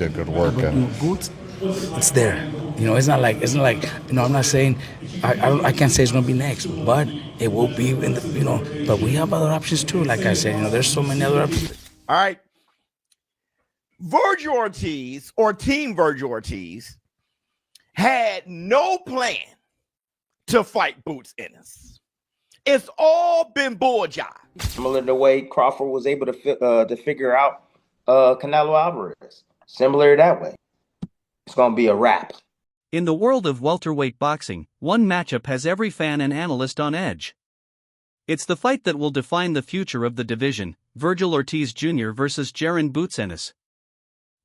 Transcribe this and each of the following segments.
you did good work. But, Boots, it's there. It's not like I'm not saying I can't say it's gonna be next, but it will be in the But we have other options too. Like I said, there's so many other options. All right, Vergil Ortiz or Team Vergil Ortiz had no plan to fight Boots Ennis. It's all been bull jive. Similar to the way Crawford was able to figure out Canelo Alvarez. Similar that way. It's going to be a wrap. In the world of welterweight boxing, one matchup has every fan and analyst on edge. It's the fight that will define the future of the division, Vergil Ortiz Jr. versus Jaron "Boots" Ennis.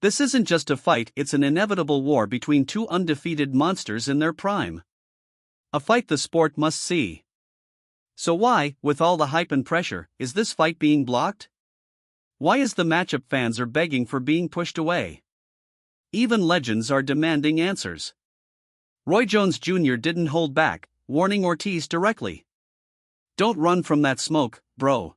This isn't just a fight, it's an inevitable war between two undefeated monsters in their prime. A fight the sport must see. So why, with all the hype and pressure, is this fight being blocked? Why is the matchup fans are begging for being pushed away? Even legends are demanding answers. Roy Jones Jr. didn't hold back, warning Ortiz directly. Don't run from that smoke, bro.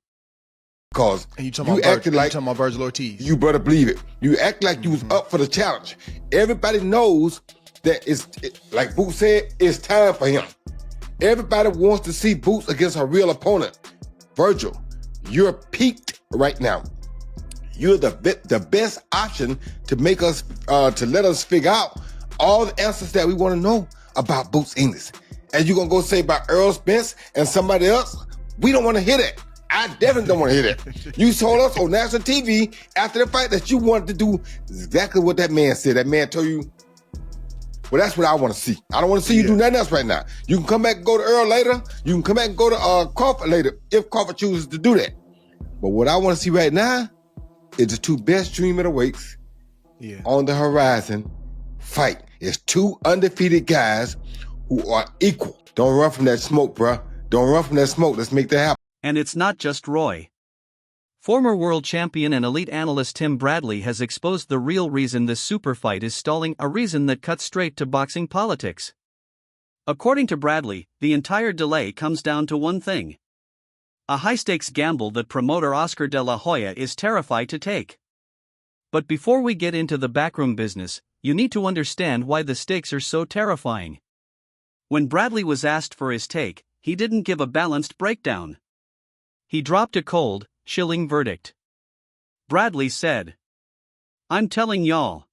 Because you talking about Vergil Ortiz. You better believe it. You act like you was up for the challenge. Everybody knows that like Boots said, it's time for him. Everybody wants to see Boots against a real opponent. Vergil, you're peaked right now. You're the best option to make us to let us figure out all the answers that we want to know about Boots Ennis. And you're gonna go say about Earl Spence and somebody else? We don't want to hear that. I definitely don't want to hear that. You told us on national TV after the fight that you wanted to do exactly what that man said. That man told you, well, that's what I want to see. I don't want to see you do nothing else right now. You can come back and go to Earl later. You can come back and go to Crawford later if Crawford chooses to do that. But what I want to see right now is the two best junior middleweights on the horizon fight. It's two undefeated guys who are equal. Don't run from that smoke, bruh. Don't run from that smoke. Let's make that happen. And it's not just Roy. Former world champion and elite analyst Tim Bradley has exposed the real reason this super fight is stalling, a reason that cuts straight to boxing politics. According to Bradley, the entire delay comes down to one thing: a high-stakes gamble that promoter Oscar de la Hoya is terrified to take. But before we get into the backroom business, you need to understand why the stakes are so terrifying. When Bradley was asked for his take, he didn't give a balanced breakdown. He dropped a cold, chilling verdict. Bradley said, "I'm telling y'all,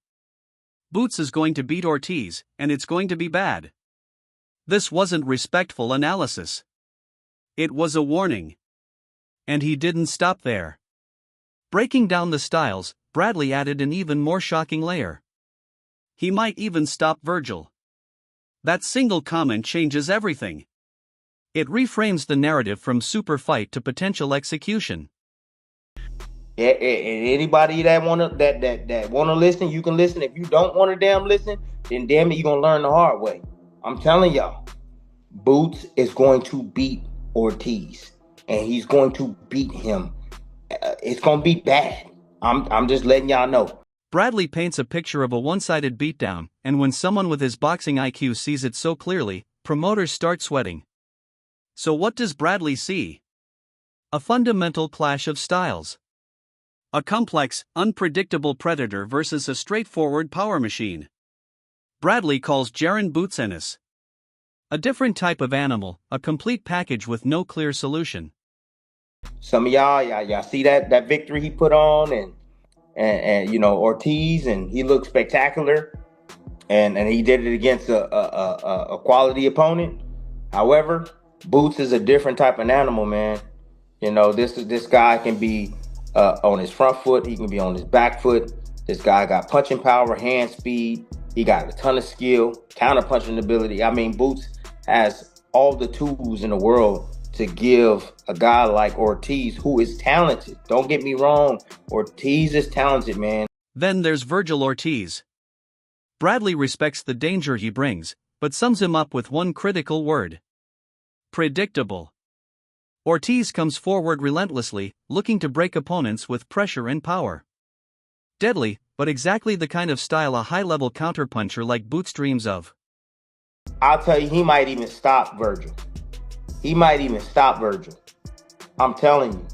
Boots is going to beat Ortiz, and it's going to be bad." This wasn't respectful analysis. It was a warning. And he didn't stop there. Breaking down the styles, Bradley added an even more shocking layer. He might even stop Vergil. That single comment changes everything. It reframes the narrative from super fight to potential execution. Anybody that wanna listen, you can listen. If you don't want to damn listen, then damn it, you're gonna learn the hard way. I'm telling y'all, Boots is going to beat Ortiz, and he's going to beat him. It's gonna be bad. I'm just letting y'all know. Bradley paints a picture of a one-sided beatdown, and when someone with his boxing IQ sees it so clearly, promoters start sweating. So what does Bradley see? A fundamental clash of styles. A complex, unpredictable predator versus a straightforward power machine. Bradley calls Jaron "Boots" Ennis a different type of animal, a complete package with no clear solution. Some of y'all see that victory he put on, and Ortiz, and he looked spectacular, and he did it against a quality opponent. However, Boots is a different type of animal, man. This guy can be on his front foot, he can be on his back foot. This guy got punching power, hand speed. He got a ton of skill, counter punching ability. I mean, Boots has all the tools in the world to give a guy like Ortiz, who is talented. Don't get me wrong, Ortiz is talented, man. Then there's Vergil Ortiz. Bradley respects the danger he brings, but sums him up with one critical word: predictable. Ortiz comes forward relentlessly, looking to break opponents with pressure and power. Deadly, but exactly the kind of style a high-level counterpuncher like Boots dreams of. I'll tell you, he might even stop Vergil. I'm telling you.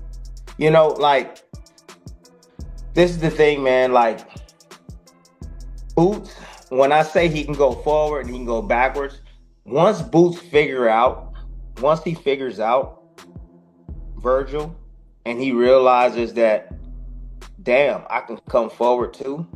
This is the thing, man. Boots, when I say he can go forward and he can go backwards, once he figures out Vergil and he realizes that, damn, I can come forward too,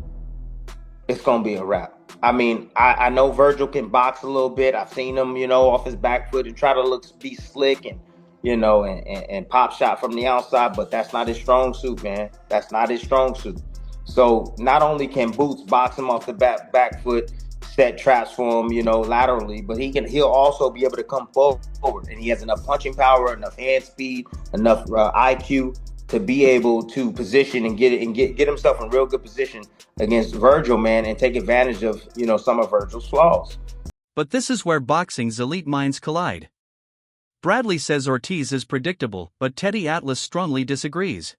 it's going to be a wrap. I mean, I know Vergil can box a little bit. I've seen him, off his back foot and try to be slick and, and pop shot from the outside, but that's not his strong suit, man. That's not his strong suit. So not only can Boots box him off the back foot, set traps for him, laterally, but he'll also be able to come forward, and he has enough punching power, enough hand speed, enough IQ to be able to position and get himself in real good position against Vergil, man, and take advantage of, some of Vergil's flaws. But this is where boxing's elite minds collide. Bradley says Ortiz is predictable, but Teddy Atlas strongly disagrees.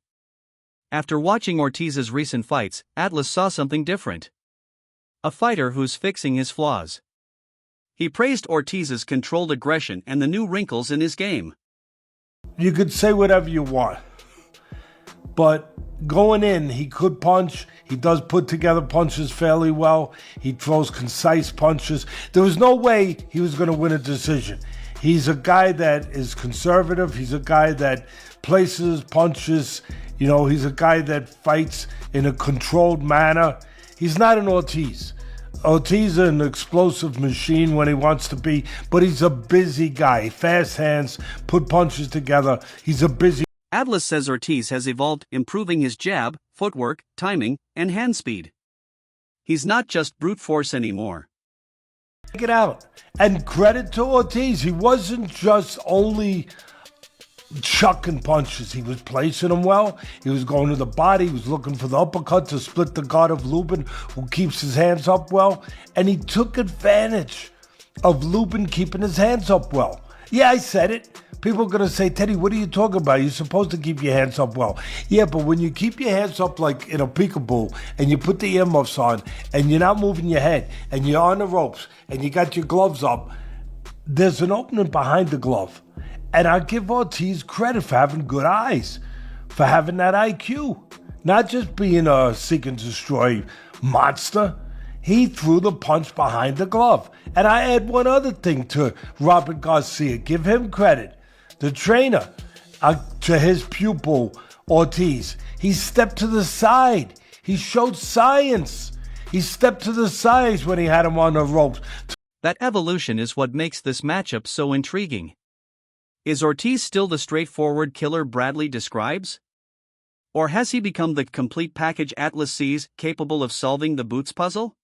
After watching Ortiz's recent fights, Atlas saw something different. A fighter who's fixing his flaws. He praised Ortiz's controlled aggression and the new wrinkles in his game. You could say whatever you want, but going in, he could punch. He does put together punches fairly well. He throws concise punches. There was no way he was going to win a decision. He's a guy that is conservative. He's a guy that places punches. He's a guy that fights in a controlled manner. He's not an Ortiz. Ortiz is an explosive machine when he wants to be, but he's a busy guy. Fast hands, put punches together. He's a busy. Atlas says Ortiz has evolved, improving his jab, footwork, timing, and hand speed. He's not just brute force anymore. Check it out. And credit to Ortiz. He wasn't just only chucking punches. He was placing them well. He was going to the body. He was looking for the uppercut to split the guard of Lubin, who keeps his hands up well. And he took advantage of Lubin keeping his hands up well. Yeah, I said it. People are going to say, Teddy, what are you talking about? You're supposed to keep your hands up well. Yeah, but when you keep your hands up like in a peekaboo and you put the earmuffs on and you're not moving your head and you're on the ropes and you got your gloves up, there's an opening behind the glove. And I give Ortiz credit for having good eyes, for having that IQ, not just being a seek and destroy monster. He threw the punch behind the glove. And I add one other thing to Robert Garcia. Give him credit. The trainer, to his pupil, Ortiz, he stepped to the side. He showed science. He stepped to the sides when he had him on the ropes. That evolution is what makes this matchup so intriguing. Is Ortiz still the straightforward killer Bradley describes? Or has he become the complete package Atlas sees, capable of solving the Boots puzzle?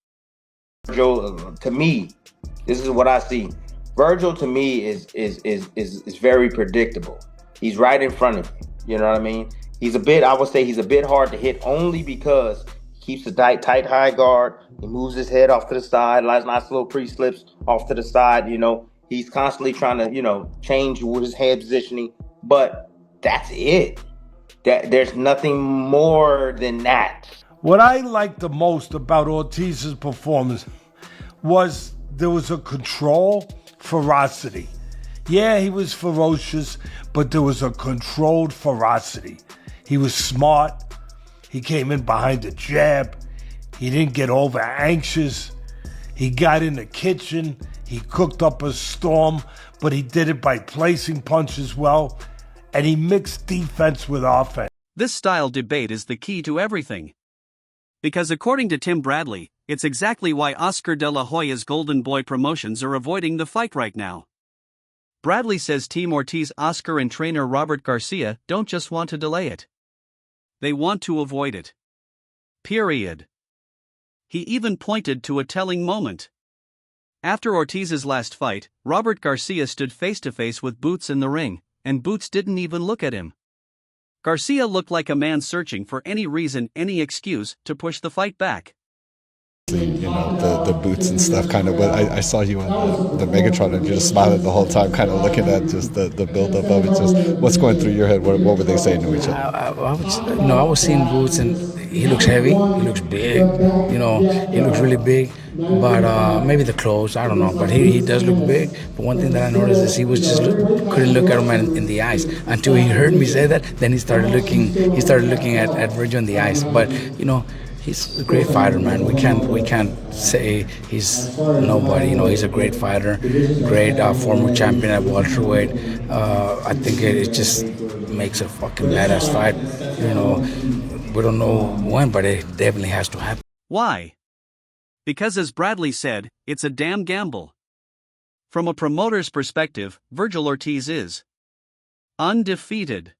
Vergil, to me, this is what I see. Vergil, to me, is very predictable. He's right in front of you. You know what I mean? I would say he's a bit hard to hit only because he keeps a tight high guard. He moves his head off to the side, nice little pre-slips off to the side, He's constantly trying to, change his head positioning, but that's it. There's nothing more than that. What I liked the most about Ortiz's performance was there was a control, ferocity. Yeah, he was ferocious, but there was a controlled ferocity. He was smart. He came in behind the jab. He didn't get over anxious. He got in the kitchen. He cooked up a storm, but he did it by placing punches well, and he mixed defense with offense. This style debate is the key to everything. Because according to Tim Bradley, it's exactly why Oscar de la Hoya's Golden Boy promotions are avoiding the fight right now. Bradley says Team Ortiz, Oscar, and trainer Robert Garcia don't just want to delay it. They want to avoid it. Period. He even pointed to a telling moment. After Ortiz's last fight, Robert Garcia stood face-to-face with Boots in the ring, and Boots didn't even look at him. Garcia looked like a man searching for any reason, any excuse, to push the fight back. The boots and stuff kind of, but I saw you on the Megatron and you're just smiling the whole time, kind of looking at just the build-up of it. Just what's going through your head? What were they saying to each other? I was seeing Boots, and he looks heavy. He looks big. He looks really big. But maybe the clothes, I don't know. But he does look big. But one thing that I noticed is he was just couldn't look at him in the eyes until he heard me say that. Then he started looking at Vergil in the eyes. But He's a great fighter, man. We can't say he's nobody. You know, he's a great fighter, great former champion at welterweight. I think it just makes a fucking badass fight. You know, we don't know when, but it definitely has to happen. Why? Because as Bradley said, it's a damn gamble. From a promoter's perspective, Vergil Ortiz is undefeated,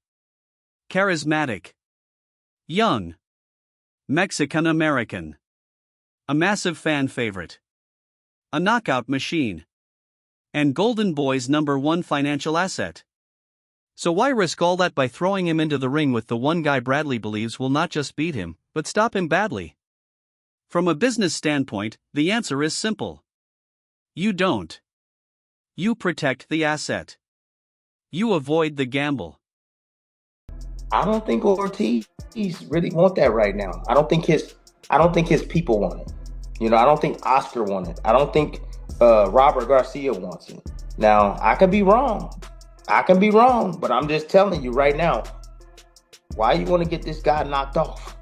charismatic, young, Mexican-American, a massive fan favorite, a knockout machine, and Golden Boy's #1 financial asset. So why risk all that by throwing him into the ring with the one guy Bradley believes will not just beat him, but stop him badly? From a business standpoint, the answer is simple. You don't. You protect the asset. You avoid the gamble. I don't think Ortiz really want that right now. I don't think his people want it. You know, I don't think Oscar want it. I don't think Robert Garcia wants it. Now, I could be wrong. But I'm just telling you right now, why you want to get this guy knocked off?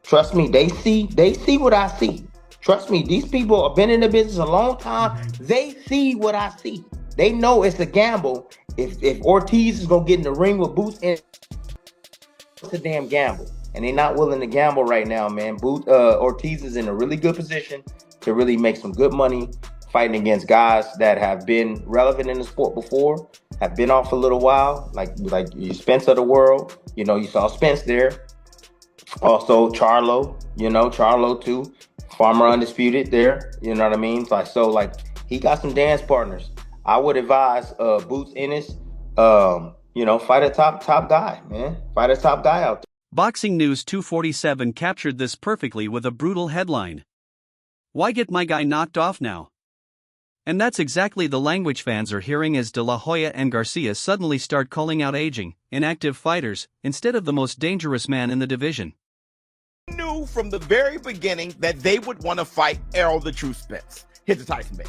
Trust me, they see what I see. Trust me, these people have been in the business a long time. They see what I see. They know it's a gamble. If Ortiz is gonna get in the ring with Boots, and it's a damn gamble, and they're not willing to gamble right now, man. Ortiz is in a really good position to really make some good money fighting against guys that have been relevant in the sport before, have been off a little while, like Spence of the world. You know, you saw Spence there. Also Charlo, Charlo too. Farmer Undisputed there, you know what I mean? So he got some dance partners. I would advise Boots Ennis, fight a top guy, man. Fight a top guy out there. Boxing News 247 captured this perfectly with a brutal headline. Why get my guy knocked off now? And that's exactly the language fans are hearing as De La Hoya and Garcia suddenly start calling out aging, inactive fighters, instead of the most dangerous man in the division. Knew from the very beginning that they would want to fight Errol the True Spence. Here's the Tyson bet.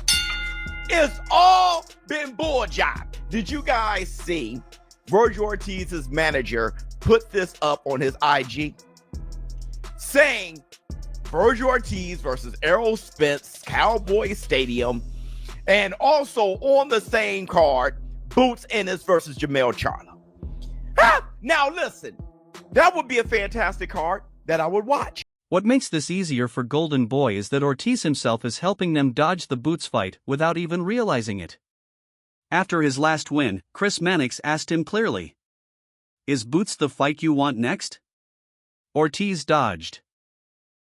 It's all been bull jive. Did you guys see Vergil Ortiz's manager put this up on his IG? Saying Vergil Ortiz versus Errol Spence, Cowboy Stadium, and also on the same card, Boots Ennis versus Jamel Charlo. Now listen, that would be a fantastic card that I would watch. What makes this easier for Golden Boy is that Ortiz himself is helping them dodge the Boots fight without even realizing it. After his last win, Chris Mannix asked him clearly, "Is Boots the fight you want next?" Ortiz dodged.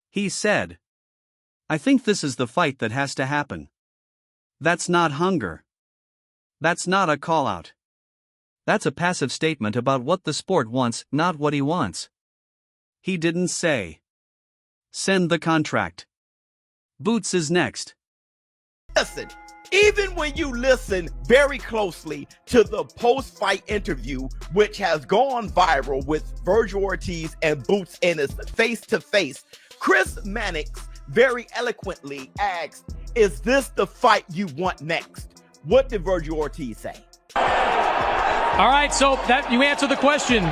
He said, "I think this is the fight that has to happen." That's not hunger. That's not a call-out. That's a passive statement about what the sport wants, not what he wants. He didn't say, "Send the contract. Boots is next." Listen, even when you listen very closely to the post-fight interview, which has gone viral with Vergil Ortiz and Boots Ennis face-to-face, Chris Mannix very eloquently asked, "Is this the fight you want next?" What did Vergil Ortiz say? All right, so that you answer the question.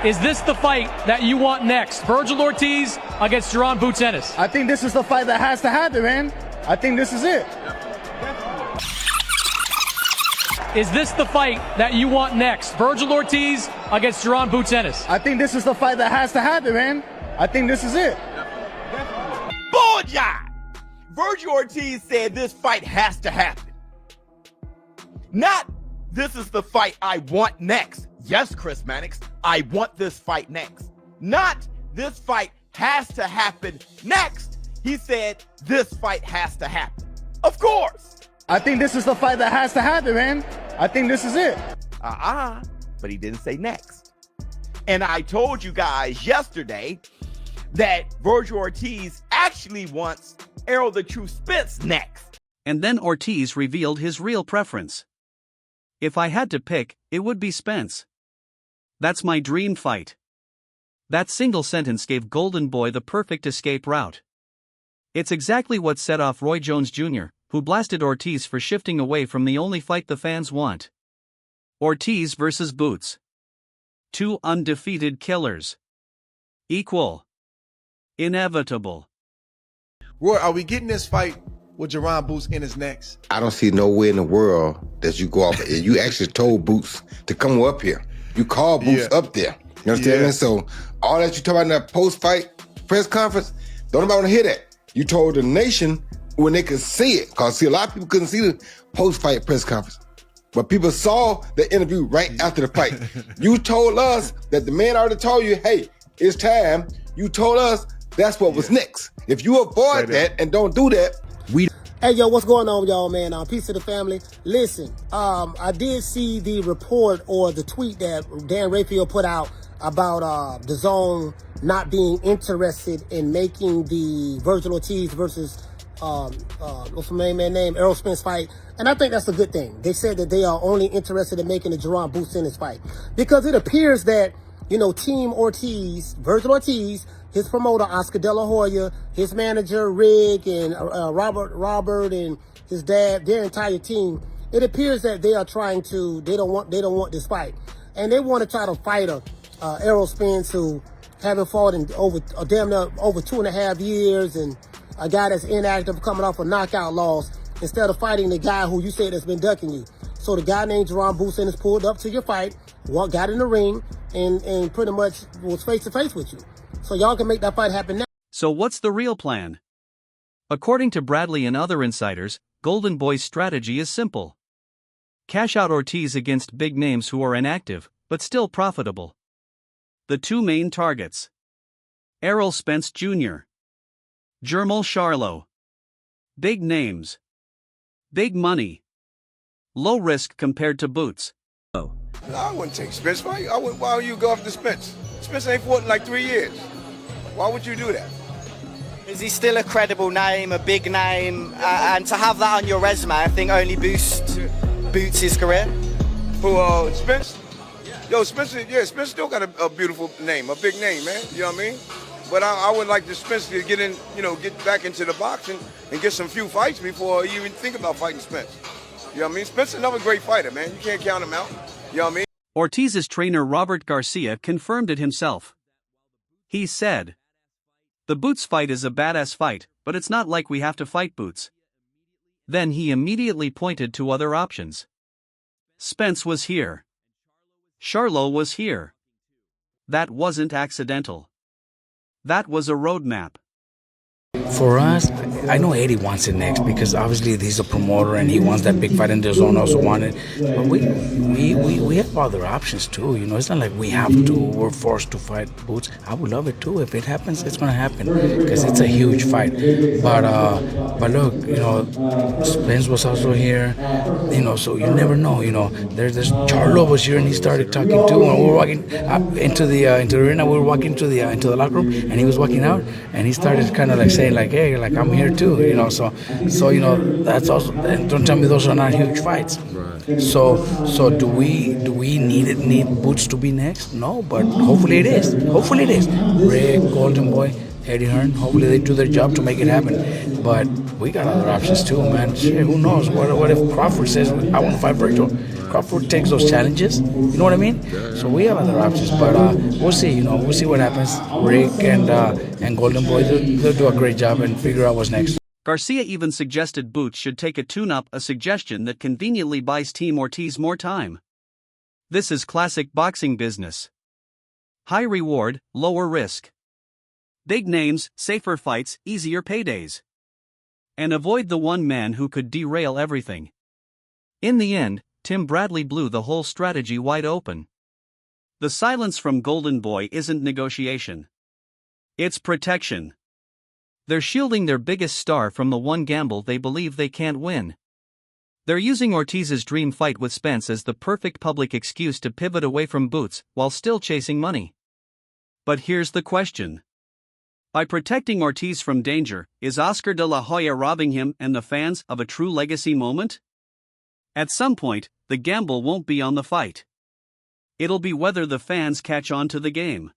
Is this the fight that you want next? Vergil Ortiz against Jaron Boots Ennis. I think this is the fight that has to happen, man. I think this is it. Is this the fight that you want next? Vergil Ortiz against Jaron Boots Ennis. I think this is the fight that has to happen, man. I think this is it. Bull jive! Vergil Ortiz said this fight has to happen. Not, this is the fight I want next. Yes, Chris Mannix, I want this fight next. Not, this fight has to happen next. He said, this fight has to happen. Of course. I think this is the fight that has to happen, man. I think this is it. But he didn't say next. And I told you guys yesterday that Vergil Ortiz actually wants Errol the True Spence next. And then Ortiz revealed his real preference. "If I had to pick, it would be Spence. That's my dream fight." That single sentence gave Golden Boy the perfect escape route. It's exactly what set off Roy Jones Jr., who blasted Ortiz for shifting away from the only fight the fans want. Ortiz versus Boots. Two undefeated killers. Equal. Inevitable. Roy, are we getting this fight with Jaron Boots Ennis next? I don't see no way in the world that you go off. You actually told Boots to come up here. You called Boots up there. You understand me? So all that you talk about in that post-fight press conference, don't nobody want to hear that. You told the nation when they could see it. Because, see, a lot of people couldn't see the post-fight press conference. But people saw the interview right after the fight. You told us that the man already told you, hey, it's time. You told us that's what was next. If you avoid that and don't do that, Hey, yo, what's going on, y'all, man? Peace to the family. Listen, I did see the report or the tweet that Dan Raphael put out about the zone not being interested in making the Vergil Ortiz versus what's the main man name, Errol Spence fight. And I think that's a good thing. They said that they are only interested in making the Jaron Boots Ennis fight. Because it appears that, you know, Team Ortiz, Vergil Ortiz, his promoter, Oscar De La Hoya, his manager, Rick, and Robert, and his dad, their entire team, it appears that they are trying to, they don't want this fight. And they want to try to fight Errol Spence, who haven't fought in over 2.5 years, and a guy that's inactive coming off a knockout loss, instead of fighting the guy who you said has been ducking you. So the guy named Jaron Boots Ennis pulled up to your fight, got in the ring, and pretty much was face to face with you. So y'all can make that fight happen now. So what's the real plan? According to Bradley and other insiders, Golden Boy's strategy is simple. Cash out Ortiz against big names who are inactive, but still profitable. The two main targets: Errol Spence Jr. Jermall Charlo. Big names. Big money. Low risk compared to Boots. No, I wouldn't take Spence. Why would you go after Spence? Spence ain't fought in like 3 years. Why would you do that? Is he still a credible name, a big name? And to have that on your resume, I think only boosts his career. Who, Spence? Yo, Spence still got a beautiful name, a big name, man. You know what I mean? But I would like the Spence to get in, get back into the boxing and get some few fights before you even think about fighting Spence. You know what I mean? Spence is another great fighter, man. You can't count him out. You know what I mean? Ortiz's trainer Robert Garcia confirmed it himself. He said, "The Boots fight is a badass fight, but it's not like we have to fight Boots." Then he immediately pointed to other options. Spence was here. Charlo was here. That wasn't accidental. That was a roadmap. For us, I know Eddie wants it next because obviously he's a promoter and he wants that big fight, and the zone also wanted. But we have other options too. It's not like we have to. We're forced to fight Boots. I would love it too. If it happens, it's gonna happen because it's a huge fight. But look, Spence was also here. So you never know. There's Charlo was here and he started talking too. And we were walking into the arena. We were walking into the locker room and he was walking out and he started kind of like saying like, hey, like I'm here too, so that's also, and don't tell me those are not huge fights. Right. So do we need Boots to be next? No, but hopefully it is. Rick, Golden Boy, Eddie Hearn, hopefully they do their job to make it happen. But we got other options too, man. Shit, who knows? What if Crawford says I want to fight Vergil? Crawford takes those challenges. You know what I mean? So we have other options, but we'll see. We'll see what happens. Rick and Golden Boy, they'll do a great job and figure out what's next. Garcia even suggested Boots should take a tune-up, a suggestion that conveniently buys Team Ortiz more time. This is classic boxing business. High reward, lower risk. Big names, safer fights, easier paydays. And avoid the one man who could derail everything. In the end, Tim Bradley blew the whole strategy wide open. The silence from Golden Boy isn't negotiation. It's protection. They're shielding their biggest star from the one gamble they believe they can't win. They're using Ortiz's dream fight with Spence as the perfect public excuse to pivot away from Boots while still chasing money. But here's the question. By protecting Ortiz from danger, is Oscar De La Hoya robbing him and the fans of a true legacy moment? At some point, the gamble won't be on the fight. It'll be whether the fans catch on to the game.